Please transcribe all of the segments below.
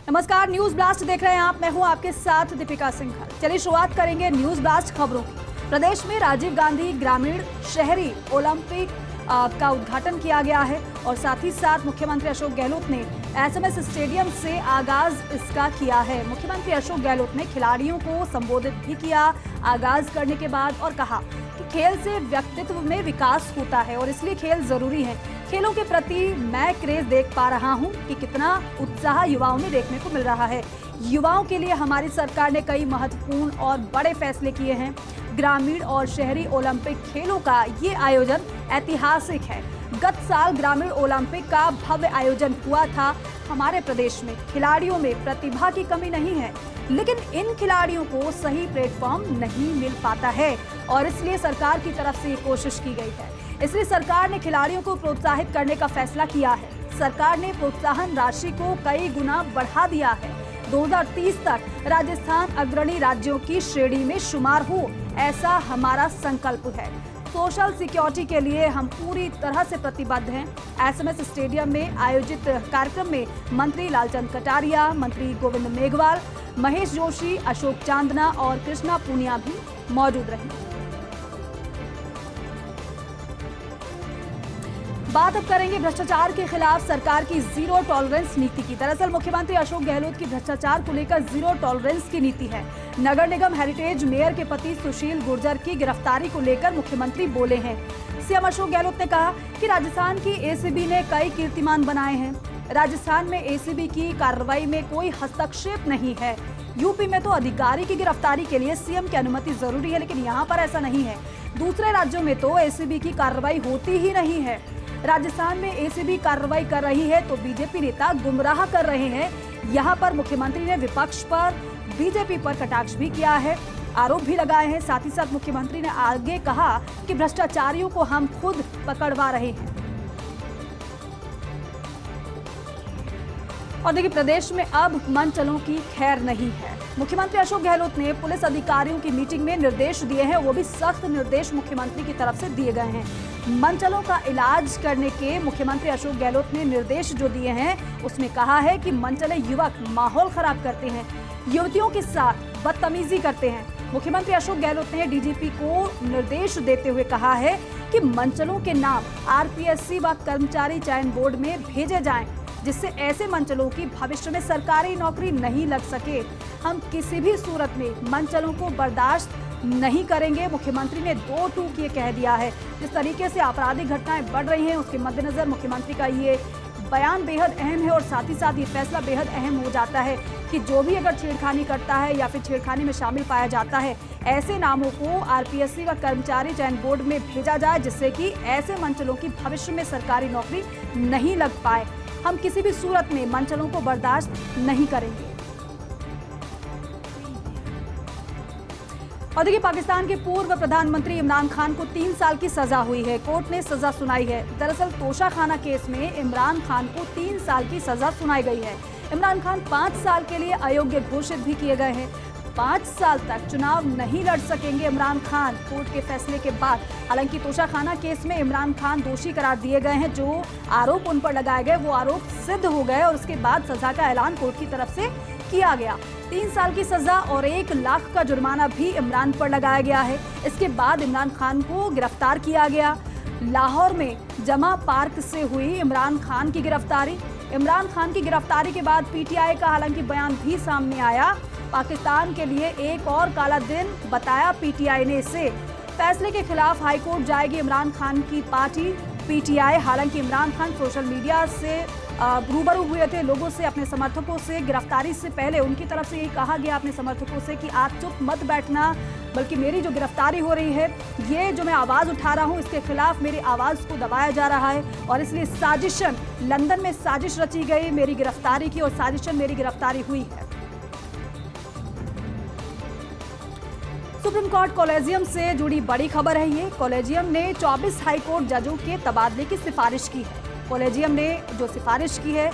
नमस्कार, news blast देख रहे हैं आप। मैं हूं आपके साथ दीपिका सिंघल। चलिए शुरुआत करेंगे न्यूज ब्लास्ट खबरों की। प्रदेश में राजीव गांधी ग्रामीण शहरी ओलंपिक का उद्घाटन किया गया है और साथ ही साथ मुख्यमंत्री अशोक गहलोत ने एसएमएस स्टेडियम से आगाज इसका किया है। मुख्यमंत्री अशोक गहलोत ने खिलाड़ियों को संबोधित भी किया आगाज करने के बाद और कहा कि खेल से व्यक्तित्व में विकास होता है और इसलिए खेल जरूरी है। खेलों के प्रति मैं क्रेज देख पा रहा हूं कि कितना उत्साह युवाओं में देखने को मिल रहा है। युवाओं के लिए हमारी सरकार ने कई महत्वपूर्ण और बड़े फैसले किए हैं। ग्रामीण और शहरी ओलंपिक खेलों का ये आयोजन ऐतिहासिक है। गत साल ग्रामीण ओलंपिक का भव्य आयोजन हुआ था। हमारे प्रदेश में खिलाड़ियों में प्रतिभा की कमी नहीं है, लेकिन इन खिलाड़ियों को सही प्लेटफॉर्म नहीं मिल पाता है और इसलिए सरकार की तरफ से ये कोशिश की गई है। इसलिए सरकार ने खिलाड़ियों को प्रोत्साहित करने का फैसला किया है। सरकार ने प्रोत्साहन राशि को कई गुना बढ़ा दिया है। 2030 तक राजस्थान अग्रणी राज्यों की श्रेणी में शुमार हो, ऐसा हमारा संकल्प है। सोशल सिक्योरिटी के लिए हम पूरी तरह से प्रतिबद्ध हैं। एसएमएस स्टेडियम में आयोजित कार्यक्रम में मंत्री लालचंद कटारिया, मंत्री गोविंद मेघवाल, महेश जोशी, अशोक चांदना और कृष्णा पूनिया भी मौजूद रहे। बात अब करेंगे भ्रष्टाचार के खिलाफ सरकार की जीरो टॉलरेंस नीति की। दरअसल मुख्यमंत्री अशोक गहलोत की भ्रष्टाचार को लेकर जीरो टॉलरेंस की नीति है। नगर निगम हेरिटेज मेयर के पति सुशील गुर्जर की गिरफ्तारी को लेकर मुख्यमंत्री बोले हैं। सीएम अशोक गहलोत ने कहा कि राजस्थान की एसीबी ने कई कीर्तिमान बनाए हैं। राजस्थान में एसीबी की कार्रवाई में कोई हस्तक्षेप नहीं है। यूपी में तो अधिकारी की गिरफ्तारी के लिए सीएम की अनुमति जरूरी है, लेकिन यहाँ पर ऐसा नहीं है। दूसरे राज्यों में तो एसीबी की कार्रवाई होती ही नहीं है। राजस्थान में एसीबी कार्रवाई कर रही है तो बीजेपी नेता गुमराह कर रहे हैं। यहाँ पर मुख्यमंत्री ने विपक्ष पर, बीजेपी पर कटाक्ष भी किया है, आरोप भी लगाए हैं। साथ ही साथ मुख्यमंत्री ने आगे कहा कि भ्रष्टाचारियों को हम खुद पकड़वा रहे हैं। और देखिए, प्रदेश में अब मनचलों की खैर नहीं है। मुख्यमंत्री अशोक गहलोत ने पुलिस अधिकारियों की मीटिंग में निर्देश दिए हैं, वो भी सख्त निर्देश मुख्यमंत्री की तरफ से दिए गए हैं। मनचलों का इलाज करने के मुख्यमंत्री अशोक गहलोत ने निर्देश जो दिए हैं उसमें कहा है कि मनचले युवक माहौल खराब करते हैं, युवतियों के साथ बदतमीजी करते हैं। मुख्यमंत्री अशोक गहलोत ने डीजीपी को निर्देश देते हुए कहा है कि मनचलों के नाम आरपीएससी व कर्मचारी चयन बोर्ड में भेजे जाएं, जिससे ऐसे मनचलों की भविष्य में सरकारी नौकरी नहीं लग सके। हम किसी भी सूरत में मनचलों को बर्दाश्त नहीं करेंगे। मुख्यमंत्री ने 2 टूक ये कह दिया है। जिस तरीके से आपराधिक घटनाएं बढ़ रही हैं उसके मद्देनजर मुख्यमंत्री का ये बयान बेहद अहम है और साथ ही साथ ये फैसला बेहद अहम हो जाता है कि जो भी अगर छेड़खानी करता है या फिर छेड़खानी में शामिल पाया जाता है, ऐसे नामों को आरपीएससी व कर्मचारी चयन बोर्ड में भेजा जाए, जिससे कि ऐसे मनचलों की भविष्य में सरकारी नौकरी नहीं लग पाए। हम किसी भी सूरत में मनचलों को बर्दाश्त नहीं करेंगे। और देखिए, पाकिस्तान के पूर्व प्रधानमंत्री इमरान खान को 3 साल की सजा हुई है। कोर्ट ने सजा सुनाई है। दरअसल तोशाखाना केस में इमरान खान को 3 साल की सजा सुनाई गई है। इमरान खान 5 साल के लिए अयोग्य घोषित भी किए गए हैं। 5 साल तक चुनाव नहीं लड़ सकेंगे इमरान खान कोर्ट के फैसले के बाद। हालांकि तोशाखाना केस में इमरान खान दोषी करार दिए गए हैं। जो आरोप उन पर लगाए गए वो आरोप सिद्ध हो गए और उसके बाद सजा का ऐलान कोर्ट की तरफ से किया गया। 3 साल की सजा और 1 लाख का जुर्माना भी इमरान पर लगाया गया है। इसके बाद इमरान खान को गिरफ्तार किया गया। लाहौर में जमा पार्क से हुई इमरान खान की गिरफ्तारी। इमरान खान की गिरफ्तारी के बाद पीटीआई का हालांकि बयान भी सामने आया। पाकिस्तान के लिए एक और काला दिन बताया पीटीआई ने इसे। फैसले के खिलाफ हाईकोर्ट जाएगी इमरान खान की पार्टी पीटीआई। हालांकि इमरान खान सोशल मीडिया से रूबरू हुए थे लोगों से, अपने समर्थकों से। गिरफ्तारी से पहले उनकी तरफ से यही कहा गया अपने समर्थकों से कि आप चुप मत बैठना, बल्कि मेरी जो गिरफ्तारी हो रही है, ये जो मैं आवाज़ उठा रहा हूँ, इसके खिलाफ मेरी आवाज़ को दबाया जा रहा है और इसलिए साजिशन, लंदन में साजिश रची गई मेरी गिरफ्तारी की और साजिशन मेरी गिरफ्तारी हुई है। सुप्रीम कोर्ट कॉलेजियम से जुड़ी बड़ी खबर है ये। कॉलेजियम ने 24 हाईकोर्ट जजों के तबादले की सिफारिश की है। कॉलेजियम ने जो सिफारिश की है,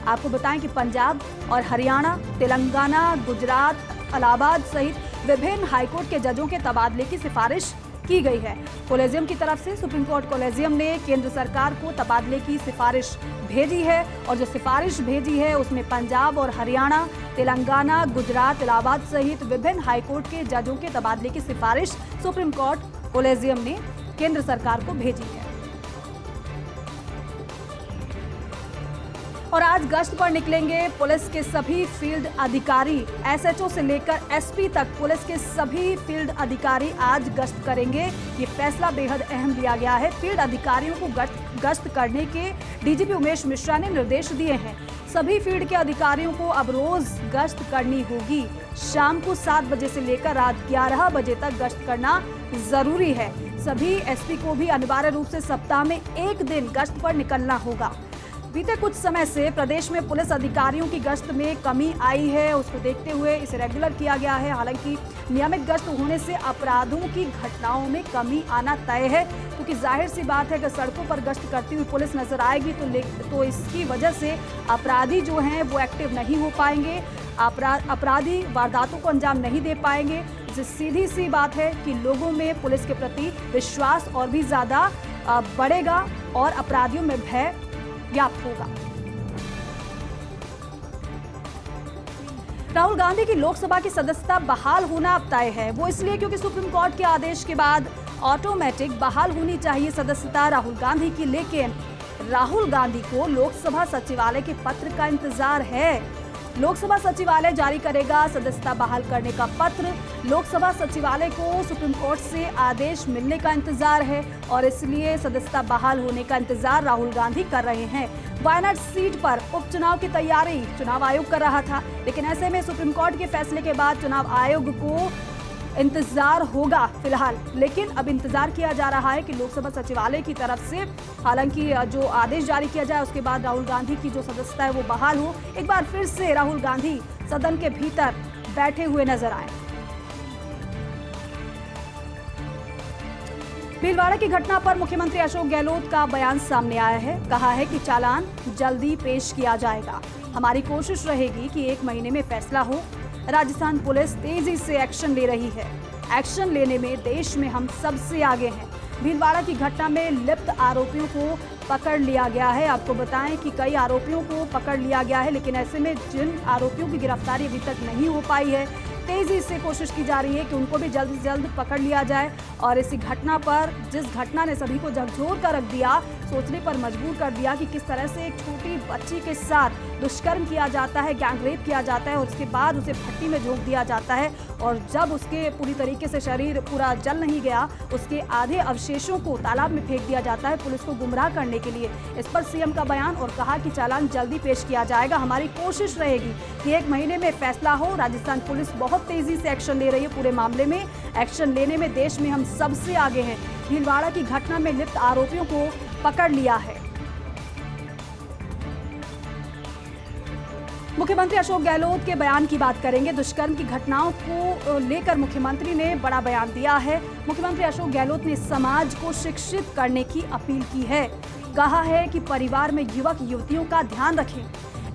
आपको बताएं कि पंजाब और हरियाणा, तेलंगाना, गुजरात, इलाहाबाद सहित विभिन्न हाईकोर्ट के जजों के तबादले की सिफारिश की गई है। कॉलेजियम की तरफ से सुप्रीम कोर्ट कॉलेजियम ने केंद्र सरकार को तबादले की सिफारिश भेजी है और जो सिफारिश भेजी है उसमें पंजाब और हरियाणा, तेलंगाना, गुजरात, इलाहाबाद सहित विभिन्न हाईकोर्ट के जजों के तबादले की सिफारिश सुप्रीम कोर्ट कॉलेजियम ने केंद्र सरकार को भेजी है। और आज गश्त पर निकलेंगे पुलिस के सभी फील्ड अधिकारी। एसएचओ से लेकर एसपी तक पुलिस के सभी फील्ड अधिकारी आज गश्त करेंगे। ये फैसला बेहद अहम लिया गया है। फील्ड अधिकारियों को गश्त करने के डीजीपी उमेश मिश्रा ने निर्देश दिए हैं। सभी फील्ड के अधिकारियों को अब रोज गश्त करनी होगी। शाम को 7 बजे से लेकर रात 11 बजे तक गश्त करना जरूरी है। सभी एसपी को भी अनिवार्य रूप से सप्ताह में 1 दिन गश्त पर निकलना होगा। बीते कुछ समय से प्रदेश में पुलिस अधिकारियों की गश्त में कमी आई है, उसको देखते हुए इसे रेगुलर किया गया है। हालांकि नियमित गश्त होने से अपराधों की घटनाओं में कमी आना तय है, क्योंकि जाहिर सी बात है कि सड़कों पर गश्त करती हुई पुलिस नजर आएगी तो इसकी वजह से अपराधी जो हैं वो एक्टिव नहीं हो पाएंगे, अपराधी वारदातों को अंजाम नहीं दे पाएंगे। जिससे सीधी सी बात है कि लोगों में पुलिस के प्रति विश्वास और भी ज्यादा बढ़ेगा और अपराधियों में भय व्याप्त होगा। राहुल गांधी की लोकसभा की सदस्यता बहाल होना अब तय है। वो इसलिए क्योंकि सुप्रीम कोर्ट के आदेश के बाद ऑटोमेटिक बहाल होनी चाहिए सदस्यता राहुल गांधी की, लेकिन राहुल गांधी को लोकसभा सचिवालय के पत्र का इंतजार है। लोकसभा सचिवालय जारी करेगा सदस्यता बहाल करने का पत्र। लोकसभा सचिवालय को सुप्रीम कोर्ट से आदेश मिलने का इंतजार है और इसलिए सदस्यता बहाल होने का इंतजार राहुल गांधी कर रहे हैं। वायनाड सीट पर उपचुनाव की तैयारी चुनाव आयोग कर रहा था, लेकिन ऐसे में सुप्रीम कोर्ट के फैसले के बाद चुनाव आयोग को इंतजार होगा फिलहाल। लेकिन अब इंतजार किया जा रहा है कि लोकसभा सचिवालय की तरफ से हालांकि जो आदेश जारी किया जाए उसके बाद राहुल गांधी की जो सदस्यता है वो बहाल हो, एक बार फिर से राहुल गांधी सदन के भीतर बैठे हुए नजर आए। भीलवाड़ा की घटना पर मुख्यमंत्री अशोक गहलोत का बयान सामने आया है। कहा है कि चालान जल्दी पेश किया जाएगा। हमारी कोशिश रहेगी कि 1 महीने में फैसला हो। राजस्थान पुलिस तेजी से एक्शन ले रही है। एक्शन लेने में देश में हम सबसे आगे हैं। भीलवाड़ा की घटना में लिप्त आरोपियों को पकड़ लिया गया है। आपको बताएं कि कई आरोपियों को पकड़ लिया गया है, लेकिन ऐसे में जिन आरोपियों की गिरफ्तारी अभी तक नहीं हो पाई है, तेजी से कोशिश की जा रही है कि उनको भी जल्द से जल्द पकड़ लिया जाए। और इसी घटना पर, जिस घटना ने सभी को झकझोर कर रख दिया, सोचने पर मजबूर कर दिया कि किस तरह से एक छोटी बच्ची के साथ दुष्कर्म किया जाता है, गैंगरेप किया जाता है और उसके बाद उसे भट्टी में झोंक दिया जाता है और जब उसके पूरी तरीके से शरीर पूरा जल नहीं गया, उसके आधे अवशेषों को तालाब में फेंक दिया जाता है पुलिस को गुमराह करने के लिए। इस पर सीएम का बयान और कहा कि चालान जल्दी पेश किया जाएगा। हमारी कोशिश रहेगी कि 1 महीने में फैसला हो। राजस्थान पुलिस बहुत तेजी से एक्शन ले रही है पूरे मामले में। एक्शन लेने में देश में हम सबसे आगे हैं। भीलवाड़ा की घटना में लिप्त आरोपियों को पकड़ लिया है। मुख्यमंत्री अशोक गहलोत के बयान की बात करेंगे। दुष्कर्म की घटनाओं को लेकर मुख्यमंत्री ने बड़ा बयान दिया है। मुख्यमंत्री अशोक गहलोत ने समाज को शिक्षित करने की अपील की है। कहा है कि परिवार में युवक युवतियों का ध्यान रखें।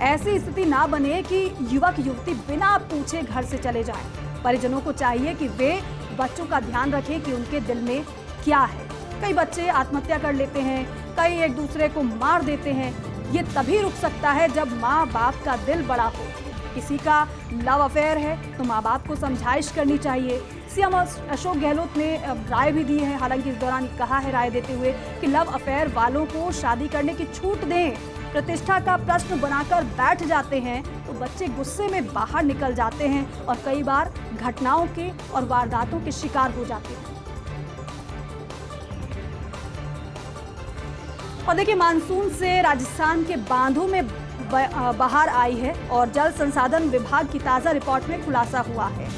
ऐसी स्थिति ना बने कि युवक युवती बिना पूछे घर से चले जाएं। परिजनों को चाहिए कि वे बच्चों का ध्यान रखें कि उनके दिल में क्या है। कई बच्चे आत्महत्या कर लेते हैं, कई एक दूसरे को मार देते हैं। ये तभी रुक सकता है जब माँ बाप का दिल बड़ा हो। किसी का लव अफेयर है तो माँ बाप को समझाइश करनी चाहिए। सीएम अशोक गहलोत ने राय भी दी है। हालांकि इस दौरान कहा है राय देते हुए कि लव अफेयर वालों को शादी करने की छूट दें। प्रतिष्ठा का प्रश्न बनाकर बैठ जाते हैं तो बच्चे गुस्से में बाहर निकल जाते हैं और कई बार घटनाओं के और वारदातों के शिकार हो जाते हैं। और देखिए, मानसून से राजस्थान के बांधों में बहार आई है और जल संसाधन विभाग की ताज़ा रिपोर्ट में खुलासा हुआ है।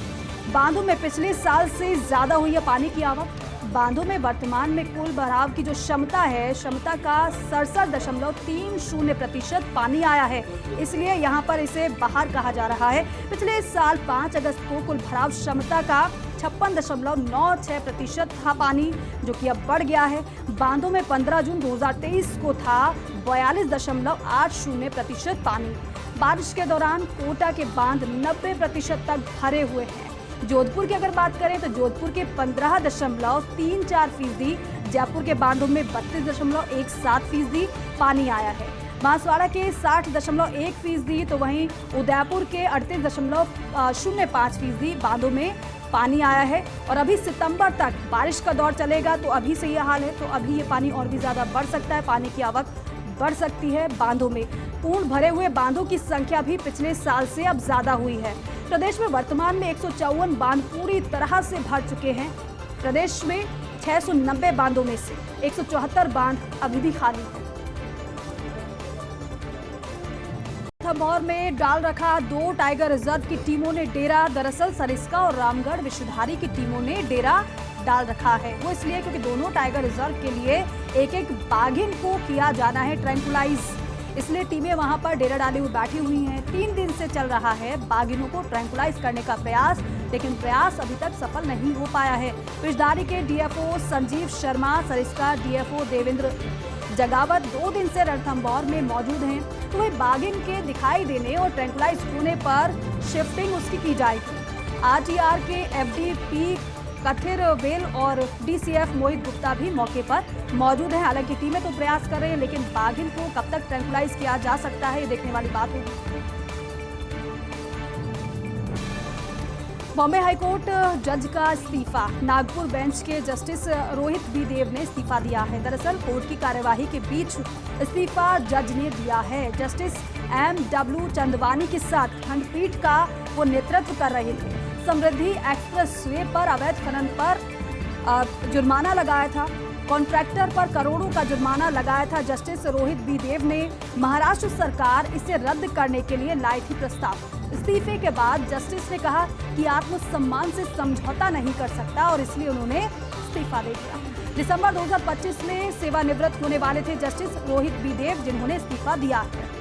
बांधों में पिछले साल से ज्यादा हुई है पानी की आवक। बांधों में वर्तमान में कुल भराव की जो क्षमता है, क्षमता का 67.30% पानी आया है, इसलिए यहाँ पर इसे बहार कहा जा रहा है। पिछले साल 5 अगस्त को कुल भराव क्षमता का 56.96% था पानी, जो कि अब बढ़ गया है। बांधों में 15 जून 2023 को था 42.80% पानी। बारिश के दौरान कोटा के बांध 90% तक भरे हुए हैं। जोधपुर की अगर बात करें तो जोधपुर के 15.34%, जयपुर के बांधों में 32.17% पानी आया है। बांसवाड़ा के 60.1%, तो वहीं उदयपुर के 38.05% बांधों में पानी आया है। और अभी सितंबर तक बारिश का दौर चलेगा, तो अभी से यह हाल है, तो अभी ये पानी और भी ज़्यादा बढ़ सकता है, पानी की आवक बढ़ सकती है बांधों में। पूर्ण भरे हुए बांधों की संख्या भी पिछले साल से अब ज़्यादा हुई है। प्रदेश में वर्तमान में 154 बांध पूरी तरह से भर चुके हैं। प्रदेश में 690 बांधों में से 174 बांध अभी भी खाली हैं। रणथंभौर में डाल रखा 2 टाइगर रिजर्व की टीमों ने डेरा। दरअसल सरिस्का और रामगढ़ विषधारी की टीमों ने डेरा डाल रखा है। वो इसलिए क्योंकि दोनों टाइगर रिजर्व के लिए एक बाघिन को किया जाना है ट्रैंकुलाइज, इसलिए टीमें वहां पर डेरा डाली हुई बैठी हुई हैं। 3 दिन से चल रहा है बाघिनों को ट्रैंकुलाइज करने का प्रयास, लेकिन प्रयास अभी तक सफल नहीं हो पाया है। विषधारी के डीएफओ संजीव शर्मा, सरिस्का डीएफओ देवेंद्र जगावत 2 दिन से रणथंभौर में मौजूद हैं। तो वही बाघिन के दिखाई देने और ट्रैंकुलाइज होने पर शिफ्टिंग उसकी की जाएगी। आरटीआर के एफडीपी कथिर वेल और डीसीएफ मोहित गुप्ता भी मौके पर मौजूद हैं। हालांकि टीमें तो प्रयास कर रही हैं, लेकिन बाघिन को कब तक ट्रैंकुलाइज किया जा सकता है, ये देखने वाली बात होगी। बॉम्बे हाईकोर्ट जज का इस्तीफा। नागपुर बेंच के जस्टिस रोहित बी देव ने इस्तीफा दिया है। दरअसल कोर्ट की कार्यवाही के बीच इस्तीफा जज ने दिया है। जस्टिस MW चंदवानी के साथ खंडपीठ का वो नेतृत्व कर रहे थे। समृद्धि एक्सप्रेसवे पर अवैध खनन पर जुर्माना लगाया था, कॉन्ट्रैक्टर पर करोड़ों का जुर्माना लगाया था। जस्टिस रोहित बी देव ने महाराष्ट्र सरकार इसे रद्द करने के लिए लाई थी प्रस्ताव। इस्तीफे के बाद जस्टिस ने कहा कि आत्मसम्मान से समझौता नहीं कर सकता और इसलिए उन्होंने इस्तीफा दे दिया। दिसंबर 2025 में सेवानिवृत्त होने वाले थे जस्टिस रोहित बी देव, जिन्होंने इस्तीफा दिया है।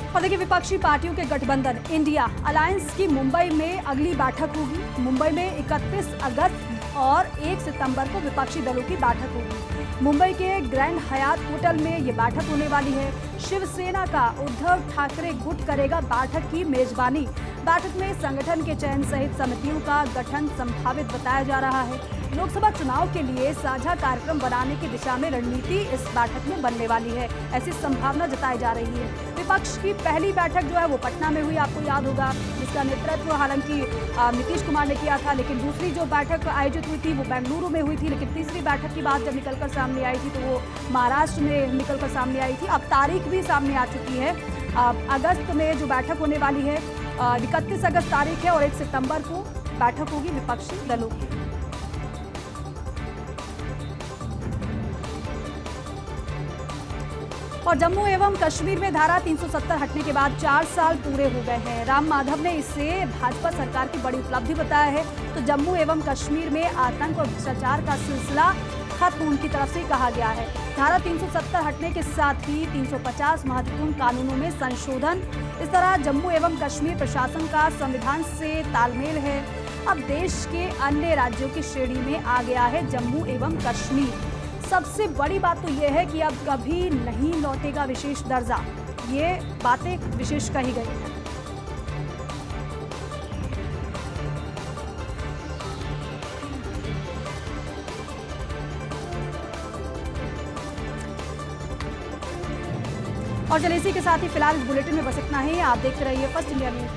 और देखिए, विपक्षी पार्टियों के गठबंधन इंडिया अलायंस की मुंबई में अगली बैठक होगी। मुंबई में 31 अगस्त और 1 सितंबर को विपक्षी दलों की बैठक होगी। मुंबई के ग्रैंड हयात होटल में ये बैठक होने वाली है। शिवसेना का उद्धव ठाकरे गुट करेगा बैठक की मेजबानी। बैठक में संगठन के चयन सहित समितियों का गठन संभावित बताया जा रहा है। लोकसभा चुनाव के लिए साझा कार्यक्रम बनाने की दिशा में रणनीति इस बैठक में बनने वाली है, ऐसी संभावना जताई जा रही है। विपक्ष की पहली बैठक जो है वो पटना में हुई, आपको याद होगा, जिसका नेतृत्व हालांकि नीतीश कुमार ने किया था। लेकिन दूसरी जो बैठक आयोजित हुई थी वो बेंगलुरु में हुई थी। लेकिन तीसरी बैठक की बात जब निकलकर सामने आई थी तो वो महाराष्ट्र में निकलकर सामने आई थी। अब तारीख भी सामने आ चुकी है। अगस्त में जो बैठक होने वाली है 31 अगस्त तारीख है और 1 सितंबर को बैठक होगी विपक्षी दलों की। और जम्मू एवं कश्मीर में धारा 370 हटने के बाद 4 साल पूरे हो गए हैं। राम माधव ने इसे भाजपा सरकार की बड़ी उपलब्धि बताया है। तो जम्मू एवं कश्मीर में आतंक और भ्रष्टाचार का सिलसिला खत्म उनकी तरफ से कहा गया है। धारा 370 हटने के साथ ही 350 महत्वपूर्ण कानूनों में संशोधन। इस तरह जम्मू एवं कश्मीर प्रशासन का संविधान से तालमेल है। अब देश के अन्य राज्यों की श्रेणी में आ गया है जम्मू एवं कश्मीर। सबसे बड़ी बात तो यह है कि अब कभी नहीं लौटेगा विशेष दर्जा, ये बातें विशेष कही गई हैं। और चलिए इसी के साथ ही फिलहाल इस बुलेटिन में बस इतना ही। आप देखते रहिए फर्स्ट इंडिया न्यूज।